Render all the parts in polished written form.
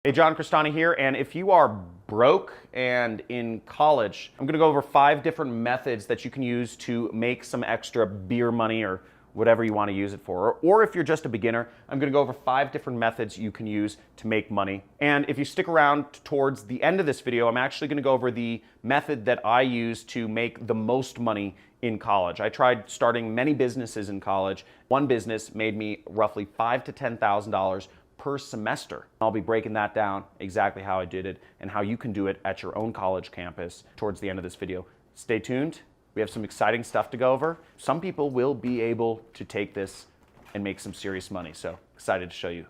Hey, John Crestani here, and if you are broke and in college, I'm gonna go over 5 different methods that you can use to make some extra beer money or whatever you wanna use it for. Or if you're just a beginner, I'm gonna go over 5 different methods you can use to make money. And if you stick around towards the end of this video, I'm actually gonna go over the method that I use to make the most money in college. I tried starting many businesses in college. One business made me roughly $5,000 to $10,000 per semester. I'll be breaking that down, exactly how I did it and how you can do it at your own college campus towards the end of this video. Stay tuned. We have some exciting stuff to go over. Some people will be able to take this and make some serious money, so excited to show you.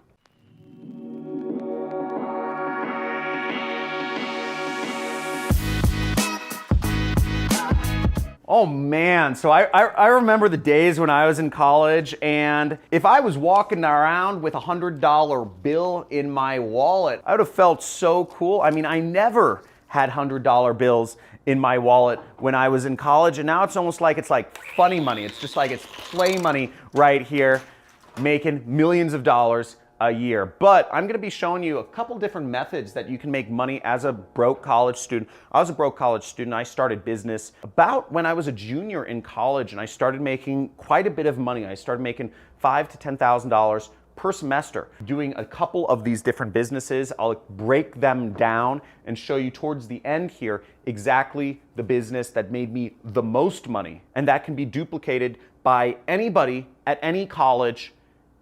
Oh man, so I remember the days when I was in college, and if I was walking around with a $100 bill in my wallet, I would have felt so cool. I mean, I never had $100 bills in my wallet when I was in college, and now it's almost like it's like funny money. It's just like it's play money right here, making millions of dollars a year. But I'm gonna be showing you a couple different methods that you can make money as a broke college student. I was a broke college student. I started business about when I was a junior in college, and I started making quite a bit of money. I started making $5,000 to $10,000 per semester doing a couple of these different businesses. I'll break them down and show you towards the end here exactly the business that made me the most money, and that can be duplicated by anybody at any college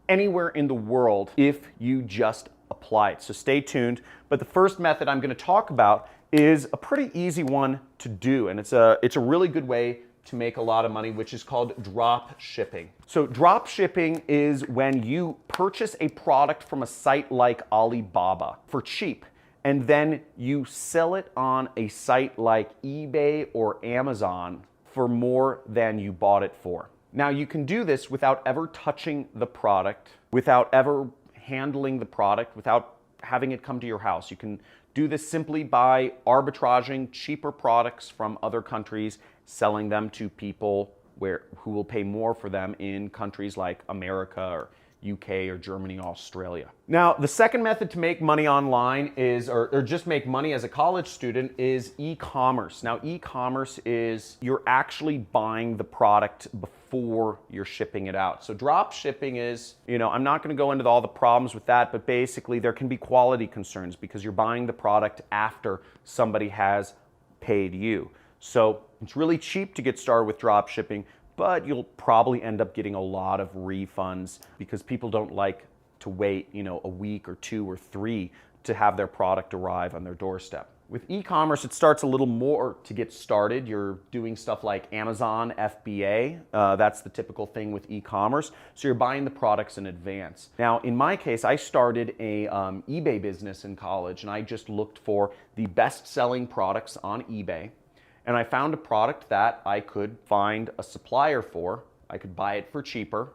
anywhere in the world if you just apply it. So stay tuned. But the first method I'm going to talk about is a pretty easy one to do, and it's a really good way to make a lot of money, which is called drop shipping. So drop shipping is when you purchase a product from a site like Alibaba for cheap, and then you sell it on a site like eBay or Amazon for more than you bought it for. Now, you can do this without ever touching the product, without ever handling the product, without having it come to your house. You can do this simply by arbitraging cheaper products from other countries, selling them to people who will pay more for them in countries like America or UK or Germany, Australia. Now, the second method to make money online is, or just make money as a college student, is e-commerce. Now, e-commerce is you're actually buying the product before you're shipping it out. So drop shipping is, I'm not going to go into all the problems with that, but basically there can be quality concerns because you're buying the product after somebody has paid you. So it's really cheap to get started with drop shipping, but you'll probably end up getting a lot of refunds because people don't like to wait, a week or 2 or 3 to have their product arrive on their doorstep. With e-commerce, it starts a little more to get started. You're doing stuff like Amazon FBA. That's the typical thing with e-commerce. So you're buying the products in advance. Now, in my case, I started a eBay business in college, and I just looked for the best-selling products on eBay. And I found a product that I could find a supplier for. I could buy it for cheaper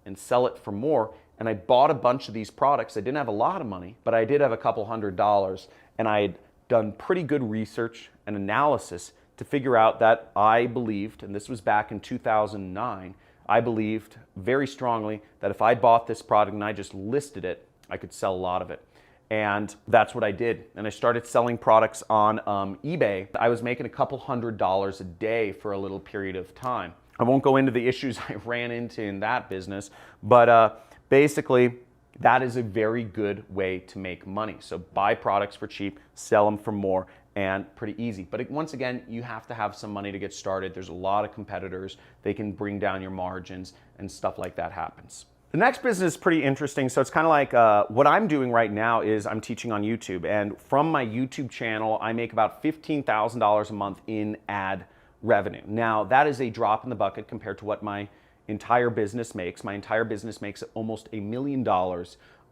and sell it for more. And I bought a bunch of these products. I didn't have a lot of money, but I did have a couple $100s. And I had done pretty good research and analysis to figure out that I believed, and this was back in 2009, I believed very strongly that if I bought this product and I just listed it, I could sell a lot of it. And that's what I did. And I started selling products on eBay. I was making a couple $100s a day for a little period of time. I won't go into the issues I ran into in that business, but basically, that is a very good way to make money. So buy products for cheap, sell them for more, and pretty easy. But once again, you have to have some money to get started. There's a lot of competitors. They can bring down your margins, and stuff like that happens. The next business is pretty interesting. So it's kind of like what I'm doing right now is I'm teaching on YouTube. And from my YouTube channel, I make about $15,000 a month in ad revenue. Now, that is a drop in the bucket compared to what my entire business makes. My entire business makes almost $1 million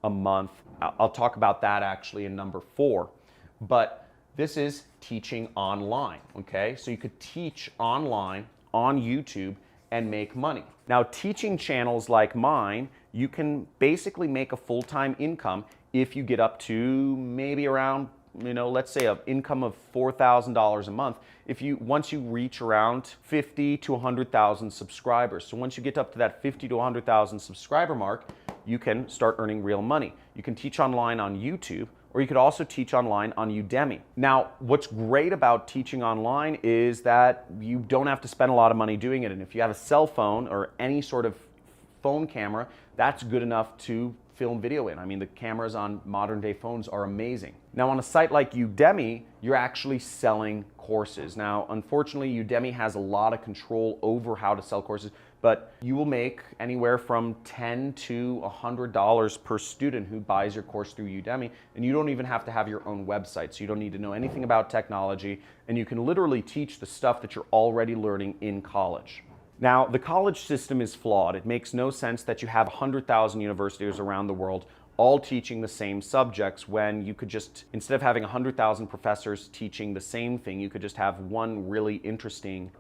a month. I'll talk about that actually in number 4. But this is teaching online, okay? So you could teach online on YouTube and make money. Now, teaching channels like mine, you can basically make a full-time income if you get up to maybe around, let's say an income of $4,000 a month. Once you reach around 50 to 100,000 subscribers. So once you get up to that 50 to 100,000 subscriber mark, you can start earning real money. You can teach online on YouTube, or you could also teach online on Udemy. Now, what's great about teaching online is that you don't have to spend a lot of money doing it. And if you have a cell phone or any sort of phone camera, that's good enough to film video in. I mean, the cameras on modern day phones are amazing. Now, on a site like Udemy, you're actually selling courses. Now, unfortunately, Udemy has a lot of control over how to sell courses, but you will make anywhere from $10 to $100 per student who buys your course through Udemy, and you don't even have to have your own website, so you don't need to know anything about technology, and you can literally teach the stuff that you're already learning in college. Now, the college system is flawed. It makes no sense that you have 100,000 universities around the world all teaching the same subjects when you could just, instead of having 100,000 professors teaching the same thing, you could just have 10 really interesting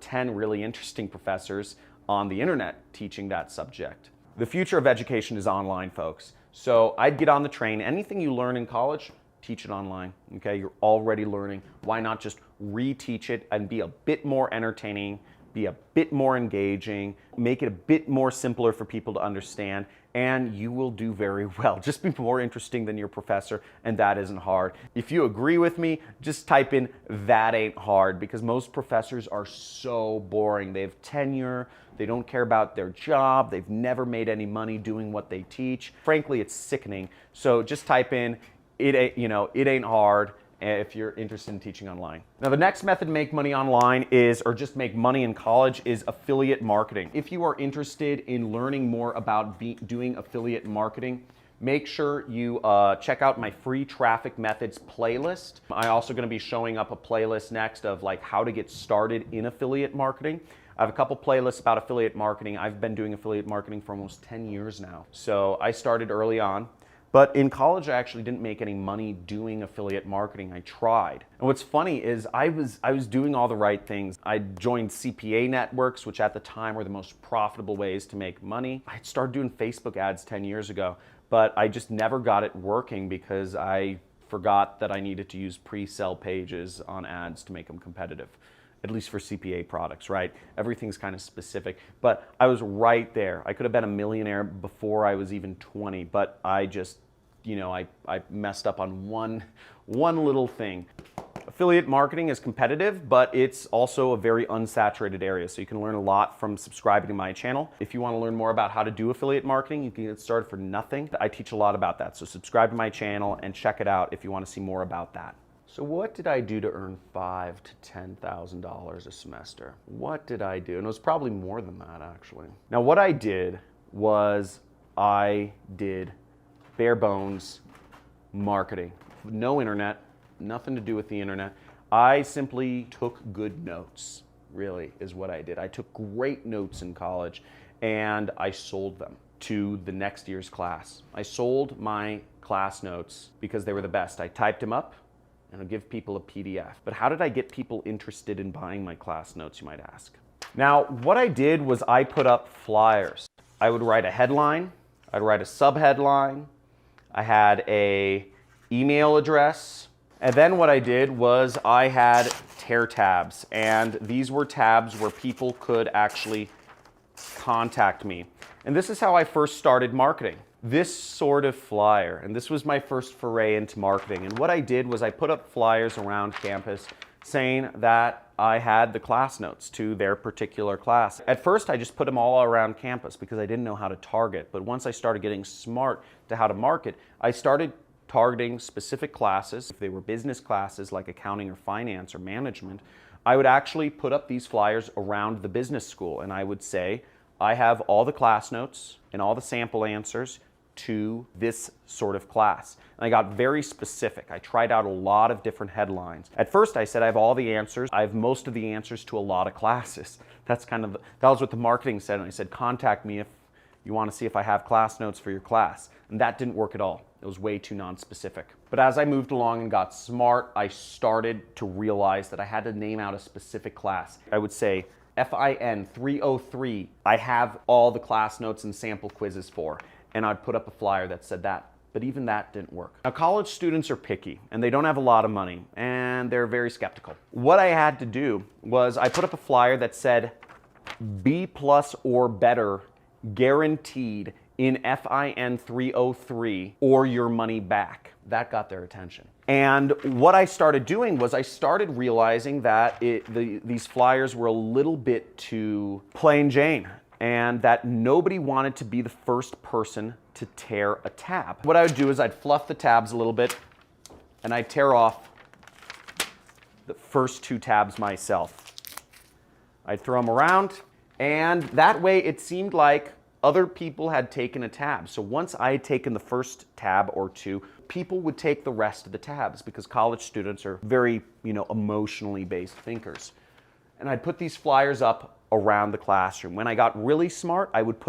professors on the internet teaching that subject. The future of education is online, folks. So I'd get on the train. Anything you learn in college, teach it online, okay? You're already learning. Why not just reteach it and be a bit more entertaining, be a bit more engaging, make it a bit more simpler for people to understand, and you will do very well. Just be more interesting than your professor, and that isn't hard. If you agree with me, just type in "that ain't hard," because most professors are so boring. They have tenure, they don't care about their job, they've never made any money doing what they teach. Frankly, it's sickening. So just type in it ain't hard if you're interested in teaching online. Now, the next method to make money online or just make money in college is affiliate marketing. If you are interested in learning more about doing affiliate marketing, make sure you check out my free traffic methods playlist. I'm also going to be showing up a playlist next of like how to get started in affiliate marketing. I have a couple playlists about affiliate marketing. I've been doing affiliate marketing for almost 10 years now. So I started early on. But in college, I actually didn't make any money doing affiliate marketing. I tried. And what's funny is I was doing all the right things. I joined CPA networks, which at the time were the most profitable ways to make money. I started doing Facebook ads 10 years ago, but I just never got it working because I forgot that I needed to use pre-sell pages on ads to make them competitive. At least for CPA products, right? Everything's kind of specific, but I was right there. I could have been a millionaire before I was even 20, but I just, I messed up on one little thing. Affiliate marketing is competitive, but it's also a very unsaturated area, so you can learn a lot from subscribing to my channel. If you want to learn more about how to do affiliate marketing, you can get started for nothing. I teach a lot about that, so subscribe to my channel and check it out if you want to see more about that. So what did I do to earn $5,000 to $10,000 a semester? What did I do? And it was probably more than that, actually. Now, what I did was I did bare bones marketing. No internet, nothing to do with the internet. I simply took good notes, really, is what I did. I took great notes in college, and I sold them to the next year's class. I sold my class notes because they were the best. I typed them up, and I'll give people a PDF. But how did I get people interested in buying my class notes, you might ask? Now, what I did was I put up flyers. I would write a headline, I'd write a subheadline, I had a email address, and then what I did was I had tear tabs, and these were tabs where people could actually contact me. And this is how I first started marketing. This sort of flyer, and this was my first foray into marketing. And what I did was I put up flyers around campus saying that I had the class notes to their particular class. At first, I just put them all around campus because I didn't know how to target. But once I started getting smart to how to market, I started targeting specific classes. If they were business classes like accounting or finance or management, I would actually put up these flyers around the business school, and I would say, I have all the class notes and all the sample answers to this sort of class. And I got very specific. I tried out a lot of different headlines. At first I said I have all the answers. I have most of the answers to a lot of classes. That was what the marketing said. And I said, contact me if you want to see if I have class notes for your class. And that didn't work at all. It was way too non-specific. But as I moved along and got smart, I started to realize that I had to name out a specific class. I would say, FIN 303, I have all the class notes and sample quizzes for. And I'd put up a flyer that said that. But even that didn't work. Now, college students are picky, and they don't have a lot of money, and they're very skeptical. What I had to do was I put up a flyer that said B+ or better guaranteed in FIN 303 or your money back. That got their attention. And what I started doing was I started realizing that these flyers were a little bit too plain Jane, and that nobody wanted to be the first person to tear a tab. What I would do is I'd fluff the tabs a little bit and I'd tear off the first 2 tabs myself. I'd throw them around, and that way it seemed like other people had taken a tab. So once I had taken the first tab or 2, people would take the rest of the tabs, because college students are very, emotionally based thinkers. And I'd put these flyers up around the classroom. When I got really smart, I would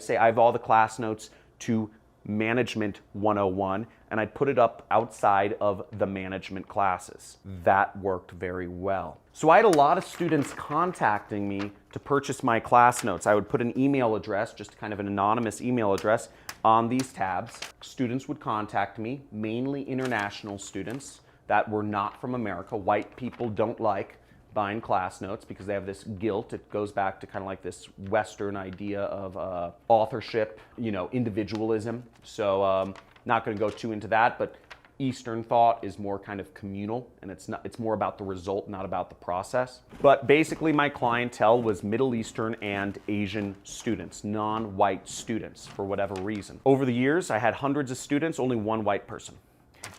say I have all the class notes to Management 101, and I'd put it up outside of the management classes. That worked very well. So I had a lot of students contacting me to purchase my class notes. I would put an email address, just kind of an anonymous email address, on these tabs. Students would contact me, mainly international students that were not from America. White people don't like buying class notes because they have this guilt. It goes back to kind of like this Western idea of authorship, individualism. So not going to go too into that, but Eastern thought is more kind of communal, and it's more about the result, not about the process. But basically my clientele was Middle Eastern and Asian students, non-white students, for whatever reason. Over the years, I had hundreds of students, only one white person.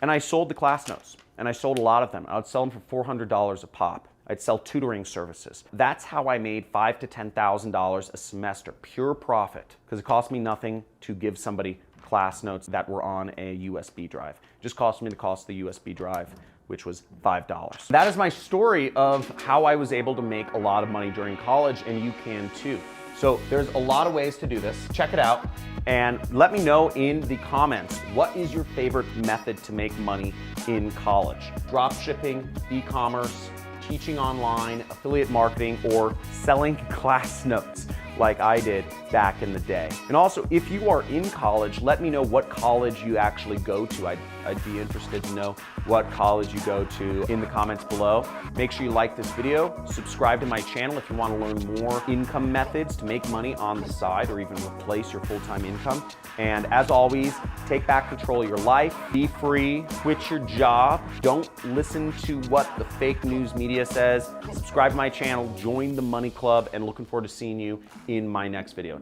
And I sold the class notes, and I sold a lot of them. I would sell them for $400 a pop. I'd sell tutoring services. That's how I made $5,000 to $10,000 a semester, pure profit, because it cost me nothing to give somebody class notes that were on a USB drive. It just cost me the cost of the USB drive, which was $5. That is my story of how I was able to make a lot of money during college, and you can too. So there's a lot of ways to do this. Check it out and let me know in the comments, what is your favorite method to make money in college? Drop shipping, e-commerce, teaching online, affiliate marketing, or selling class notes like I did back in the day. And also, if you are in college, let me know what college you actually go to. I'd be interested to know what college you go to in the comments below. Make sure you like this video, subscribe to my channel if you want to learn more income methods to make money on the side or even replace your full-time income. And as always, take back control of your life, be free, quit your job, don't listen to what the fake news media says, subscribe to my channel, join the Money Club, and looking forward to seeing you in my next video.